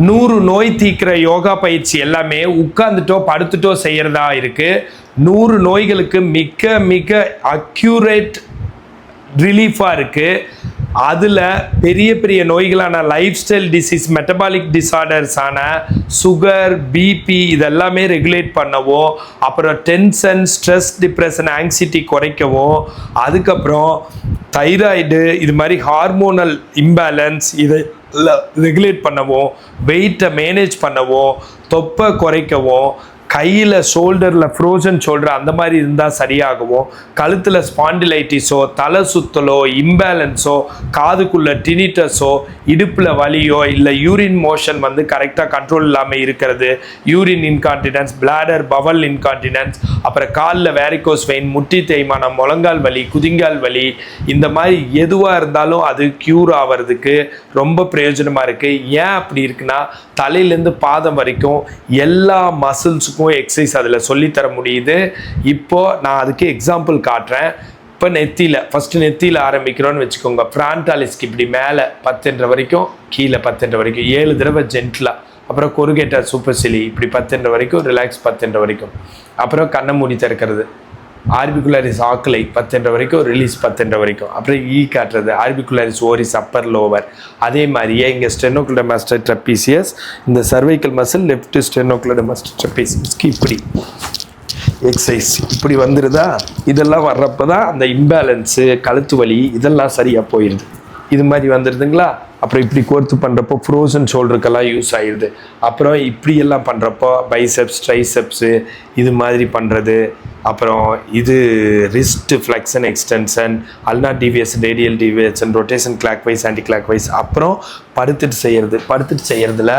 100 நோய் தீக்கிற யோகா பயிற்சி எல்லாமே உட்கார்ந்துட்டோ படுத்துட்டோ செய்யறதா இருக்கு. 100 நோய்களுக்கு மிக மிக அக்யூரேட் ரிலீஃபாக இருக்கு. அதில் பெரிய பெரிய நோய்களான லைஃப் ஸ்டைல் டிசீஸ், மெட்டபாலிக் டிசார்டர்ஸான சுகர், பிபி இதெல்லாமே ரெகுலேட் பண்ணவோ, அப்புறம் டென்ஷன், ஸ்ட்ரெஸ், டிப்ரெஷன், ஆங்ஸைட்டி குறைக்கவோ, அதுக்கப்புறம் தைராய்டு இது மாதிரி ஹார்மோனல் இம்பேலன்ஸ் இதை ரெகுலேட் பண்ணவோ, வெயிட்டை மேனேஜ் பண்ணவோ, தொப்பை குறைக்கவோ, கையில் ஷோல்டரில் ஃப்ரோசன் ஷோல்டர் அந்த மாதிரி இருந்தால் சரியாகவும், கழுத்தில் ஸ்பாண்டிலைட்டிஸோ, தலை சுத்தலோ, இம்பேலன்ஸோ, காதுக்குள்ளே டினிட்டஸோ, இடுப்பில் வலியோ, இல்லை யூரின் மோஷன் வந்து கரெக்டாக கண்ட்ரோல் இல்லாமல் இருக்கிறது, urine incontinence, bladder bowel incontinence, அப்புறம் காலில் வேரிகோஸ் வெயின், முட்டி தேய்மானம், முழங்கால் வலி, குதிங்கால் வலி, இந்த மாதிரி எதுவாக இருந்தாலும் அது க்யூர் ஆகிறதுக்கு ரொம்ப பிரயோஜனமாக இருக்குது. ஏன் அப்படி இருக்குன்னா, தலையிலேருந்து பாதம் வரைக்கும் எல்லா மசில்ஸுக்கும் எக்ஸசைஸ் அதில் சொல்லித்தர முடியுது. இப்போது நான் அதுக்கு எக்ஸாம்பிள் காட்டுறேன். இப்போ ஃபஸ்ட்டு நெத்தியில் ஆரம்பிக்கிறோன்னு வச்சுக்கோங்க. ஃப்ரான்டாலிஸ்க்கு இப்படி மேலே 10 வரைக்கும், கீழே 10 வரைக்கும் 7 தடவை ஜென்ட்லாக. அப்புறம் கொருகேட்டர் சூப்பர்சிலி இப்படி 10 வரைக்கும், ரிலாக்ஸ் 10 வரைக்கும். அப்புறம் கண்ணை மூடி திறக்கிறது, ஆர்பிகுலரிஸ் ஆக்லை 10 வரைக்கும், ரிலீஸ் 10 வரைக்கும். அப்புறம் காட்டுறது, ஆர்பிகுலரிஸ் ஓரிஸ் அப்பர் லோவர். அதே மாதிரியே இங்கே ஸ்டெனோக்ளிடோமாஸ்டர் ட்ரெப்பீசியஸ், இந்த சர்வைக்கல் மசில் லெஃப்ட் ஸ்டெனோக்ளிடோமாஸ்டர் ட்ரெப்பீசியஸ்க்கு இப்படி எக்ஸசைஸ் இப்படி வந்துடுதா. இதெல்லாம் வர்றப்போ தான் அந்த இம்பேலன்ஸு, கழுத்து வலி இதெல்லாம் சரியாக போயிடுது. இது மாதிரி வந்துடுதுங்களா. அப்புறம் இப்படி கோர்த்து பண்ணுறப்போ ஃப்ரோசன் ஷோல்டருக்கெல்லாம் யூஸ் ஆகிடுது. அப்புறம் இப்படியெல்லாம் பண்ணுறப்போ பைசெப்ஸ், ட்ரைசெப்ஸு இது மாதிரி பண்ணுறது. அப்புறம் இது wrist flexion extension, ulnar deviation, radial deviation, rotation clockwise, anti clockwise. அப்புறம் படுத்துட்டு செய்கிறதுல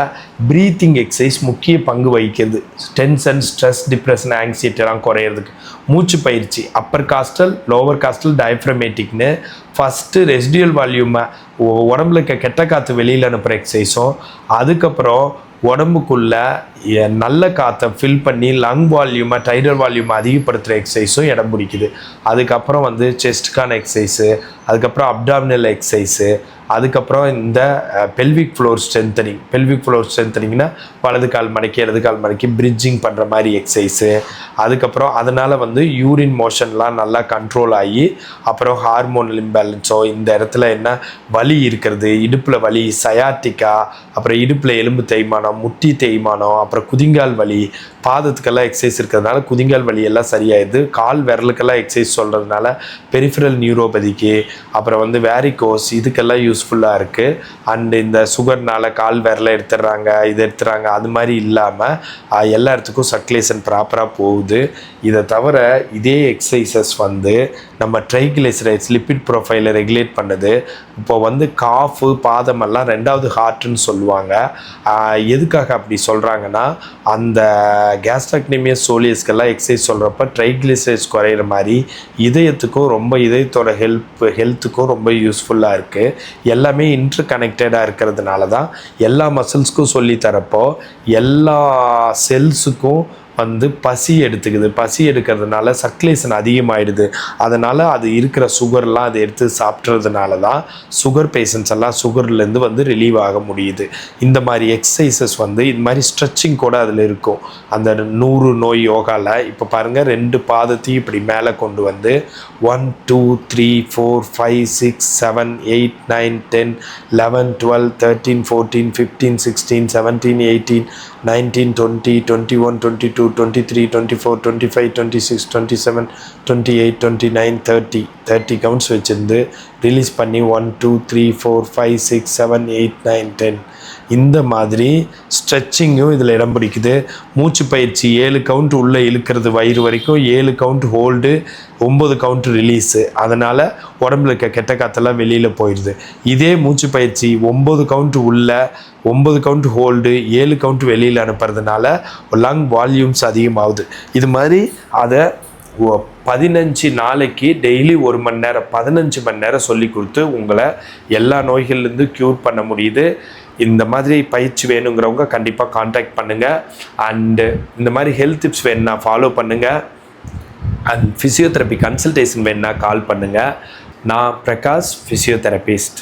ப்ரீத்திங் எக்ஸசைஸ் முக்கிய பங்கு வகிக்கிறது. டென்ஷன், ஸ்ட்ரெஸ், டிப்ரெஷன், ஆங்ஸைட்டிலாம் குறையிறதுக்கு மூச்சு பயிற்சி, அப்பர் காஸ்டல், லோவர் காஸ்டல், டயஃப்ரமேட்டிக்னு ஃபஸ்ட்டு ரெசிடியல் வால்யூமை உடம்புல இருக்க கெட்ட காற்று வெளியில் அனுப்புகிற எக்ஸசைஸும், அதுக்கப்புறம் உடம்புக்குள்ள நல்ல காற்றை ஃபில் பண்ணி லங் வால்யூமை, டைடல் வால்யூமை அதிகப்படுத்துகிற எக்ஸசைஸும் இடம் பிடிக்குது. அதுக்கப்புறம் வந்து செஸ்ட்டுக்கான எக்ஸசைஸு, அதுக்கப்புறம் அப்டாமினல் எக்ஸசைஸு, அதுக்கப்புறம் இந்த பெல்விக் ஃப்ளோர் ஸ்ட்ரென்த்தனிங்னா வலது கால் மடக்கி இடது கால் மடக்கி பிரிட்ஜிங் பண்ணுற மாதிரி எக்ஸசைஸு. அதுக்கப்புறம் அதனால் வந்து யூரின் மோஷன்லாம் நல்லா கண்ட்ரோல் ஆகி, அப்புறம் ஹார்மோனல் இம்பேலன்ஸோ, இந்த இடத்துல என்ன வலி இருக்கிறது, இடுப்பில் வலி, சயாட்டிக்கா, அப்புறம் இடுப்பில் எலும்பு தேய்மானம், முட்டி தேய்மானம், அப்புறம் குதிங்கால் வலி, பாதத்துக்கெல்லாம் எக்ஸசைஸ் இருக்கிறதுனால குதிங்கால் வலி எல்லாம் சரியாயிடுது. கால் விரலுக்கெல்லாம் எக்ஸசைஸ் சொல்கிறதுனால பெரிஃபரல் நியூரோபதிக்கு, அப்புறம் வந்து வேரிகோஸ் இதுக்கெல்லாம் யூஸ்ஃபுல்லாக இருக்குது. அண்டு இந்த சுகர்னால் கால் விரலை எடுத்துடுறாங்க, இது எடுத்துடுறாங்க, அது மாதிரி இல்லாமல் எல்லா இடத்துக்கும் சர்க்குலேஷன் ப்ராப்பராக போகுது. இதை தவிர இதே எக்ஸசைசஸ் வந்து நம்ம ட்ரைகிளிசரைட்ஸ் லிப்பிட் ப்ரொஃபைலை ரெகுலேட் பண்ணுது. இப்போ வந்து காஃபு, பாதமெல்லாம் 2வது ஹார்ட்டுன்னு சொல்லுவாங்க. எதுக்காக அப்படி சொல்கிறாங்கன்னா, அந்த கேஸ்ட்ராக்னிமியஸ் சோலியஸ்க்கெல்லாம் எக்ஸசைஸ் சொல்கிறப்ப ட்ரைகிளிசரைட்ஸ் குறையிற மாதிரி இதயத்தோட ஹெல்த்துக்கும் ரொம்ப யூஸ்ஃபுல்லாக இருக்குது. எல்லாமே இன்டர் கனெக்டடாக இருக்கிறதுனால தான் எல்லா மசில்ஸ்க்கும் சொல்லித்தரப்போ எல்லா செல்ஸுக்கும் வந்து பசி எடுக்கிறதுனால சர்க்குலேஷன் அதிகமாகிடுது. அதனால் அது இருக்கிற சுகர்லாம் அதை எடுத்து சாப்பிட்றதுனால தான் சுகர் பேஷண்ட்ஸ் எல்லாம் சுகர்லேருந்து வந்து ரிலீவ் ஆக முடியுது. இந்த மாதிரி எக்ஸசைசஸ் வந்து இது மாதிரி ஸ்ட்ரெச்சிங் கூட அதில் இருக்கும். அந்த 100 நோய் யோகாவில் இப்போ பாருங்கள், 2 பாதத்தையும் இப்படி மேலே கொண்டு வந்து 1 2 3 4 5 6 7 8 9 10 11 12 13 14 15 16 17 18 19 20 21 22 23 24 25 26 27 28 29 30 கவுண்ட்ஸ் வச்சிருந்து ரிலீஸ் பண்ணி 1 2 3 4 5 6 7 8 9 10 இந்த மாதிரி ஸ்ட்ரெச்சிங்கும் இதில் இடம் பிடிக்குது. மூச்சு பயிற்சி 7 கவுண்ட் உள்ளே இழுக்கிறது வயிறு வரைக்கும், 7 கவுண்ட் ஹோல்டு, 9 கவுண்ட் ரிலீஸு. அதனால் உடம்புல இருக்க கெட்ட காற்றெல்லாம் வெளியில் போயிடுது. இதே மூச்சு பயிற்சி 9 கவுண்ட் உள்ள, 9 கவுண்ட் ஹோல்டு, 7 கவுண்ட் வெளியில் அனுப்புறதுனால லங் வால்யூம்ஸ் அதிகமாகுது. இது மாதிரி அதை 15 நாளைக்கு டெய்லி 1 மணி நேரம் 15 மணி நேரம் சொல்லி கொடுத்து உங்களை எல்லா நோய்கள்லேருந்து க்யூர் பண்ண முடியுது. இந்த மாதிரி பயிற்சி வேணுங்கிறவங்க கண்டிப்பாக கான்டாக்ட் பண்ணுங்கள். அண்டு இந்த மாதிரி ஹெல்த் டிப்ஸ் வேணுன்னா ஃபாலோ பண்ணுங்கள். அண்ட் ஃபிசியோதெரப்பி கன்சல்டேஷன் வேணுன்னா கால் பண்ணுங்கள். நான் பிரகாஷ், ஃபிசியோதெரபிஸ்ட்.